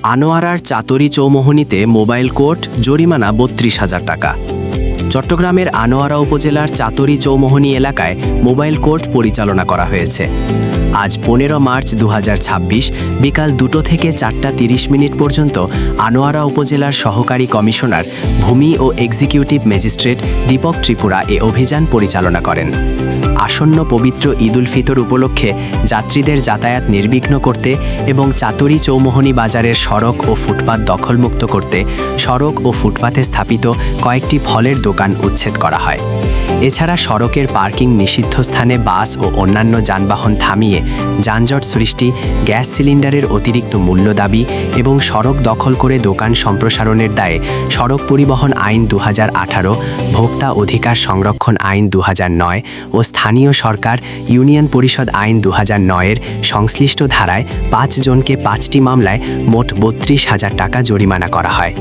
আনোয়ারার চাতরি চৌমোহনীতে mobile court, জরিমানা ৩২,০০০ টাকা। চট্টগ্রামের আনোয়ারা উপজেলার চাতরি চৌমোহনী এলাকায় মোবাইল কোর্ট পরিচালনা করা হয়েছে। আজ ১৫ মার্চ ২০২৬ বিকাল ২টো থেকে ৪:৩০ পর্যন্ত আনোয়ারা উপজেলার সহকারী কমিশনার ভূমি ও এক্সিকিউটিভ ম্যাজিস্ট্রেট দীপক ত্রিপুরা এ অভিযান পরিচালনা করেন। আসন্ন পবিত্র ঈদ উল ফিতর উপলক্ষে যাত্রীদের যাতায়াত নির্বিঘ্ন করতে এবং চাতরি চৌমোহনী বাজারের সড়ক ও ফুটপাত দখলমুক্ত করতে সড়ক ও ফুটপাতে স্থাপিত কয়েকটি ফলের দোকান উচ্ছেদ করা হয়। এছাড়া সড়কের পার্কিং নিষিদ্ধ স্থানে বাস ও অন্যান্য যানবাহন থামিয়ে যানজট সৃষ্টি, গ্যাস সিলিন্ডারের অতিরিক্ত মূল্য দাবি এবং সড়ক দখল করে দোকান সম্প্রসারণের দায়ে সড়ক পরিবহন আইন ২০১৮, ভোক্তা অধিকার সংরক্ষণ আইন ২০০৯ ও স্থানীয় সরকার ইউনিয়ন পরিষদ আইন ২০০৯-এর সংশ্লিষ্ট ধারায় ৫ জনকে ৫টি মামলায় মোট ৩২,০০০ টাকা জরিমানা করা হয়।